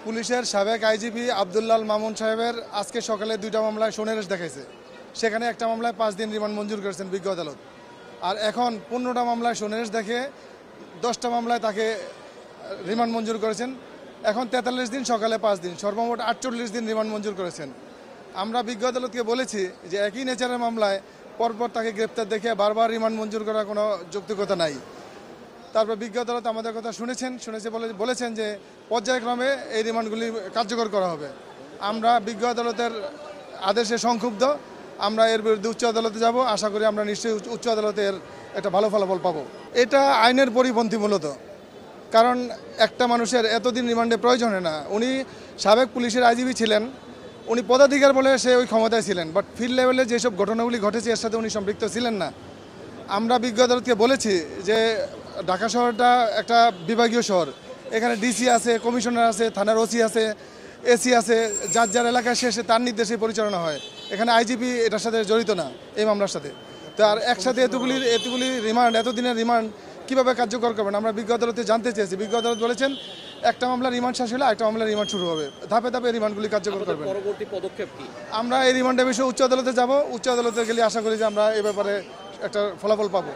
পুলিশের সাবেক আইজিপি আব্দুল্লাহ মামুন সাহেবের আজকে সকালে 2টা মামলায় সোনারেশ দেখাইছে। সেখানে একটা মামলায় 5 দিন রিমান্ড মঞ্জুর করেছেন বিজ্ঞ আদালত। আর এখন 15টা মামলায় সোনারেশ দেখে 10টা মামলায় তাকে রিমান্ড মঞ্জুর করেছেন। এখন 43 দিন, সকালে 5 দিন, সর্বমোট 48 দিন রিমান্ড মঞ্জুর করেছেন। আমরা বিজ্ঞ আদালতকে বলেছি যে একই নেচারের মামলায় পরপর তাকে গ্রেপ্তার দেখে বারবার রিমান্ড মঞ্জুর করার কোনো যৌক্তিকতা নাই। তারপর বিজ্ঞ আদালত আমাদের কথা বলেছেন যে পর্যায়ক্রমে এই রিমান্ডগুলি কার্যকর করা হবে। আমরা বিজ্ঞ আদালতের আদেশে সংক্ষুব্ধ। আমরা এর বিরুদ্ধে উচ্চ আদালতে যাব। আশা করি আমরা নিশ্চয়ই উচ্চ আদালতের একটা ভালো ফলাফল পাবো। এটা আইনের পরিপন্থী মূলত, কারণ একটা মানুষের এতদিন রিমান্ডে প্রয়োজন হয় না। উনি সাবেক পুলিশের আইজিপি ছিলেন, উনি পদাধিকার বলে সে ওই ক্ষমতায় ছিলেন, বাট ফিল্ড লেভেলে যেসব ঘটনাগুলি ঘটেছে এর সাথে উনি সম্পৃক্ত ছিলেন না। আমরা বিজ্ঞ আদালতকে বলেছি যে ঢাকা শহরটা একটা বিভাগীয় শহর, এখানে ডিসি আছে, কমিশনার আছে, থানার ওসি আছে, এসি আছে, যার যার এলাকায় সে তার নির্দেশে পরিচালনা হয়। এখানে আইজিপি এটার সাথে জড়িত না এই মামলার সাথে। তো আর একসাথে এতগুলি রিমান্ড, এতদিনের রিমান্ড কীভাবে কার্যকর করবেন আমরা বিজ্ঞ আদালতে জানতে চেয়েছি। বিজ্ঞ আদালত বলেছেন একটা মামলা রিমান্ড শেষ হলে একটা মামলা রিমান্ড শুরু হবে, ধাপে ধাপে রিমান্ডগুলি কার্যকর করবেন। পরবর্তী পদক্ষেপ কি? আমরা এই রিমান্ডের বিষয়ে উচ্চ আদালতে যাব। উচ্চ আদালতে গেলে আশা করি যে আমরা এই ব্যাপারে একটা ফলাফল পাবো।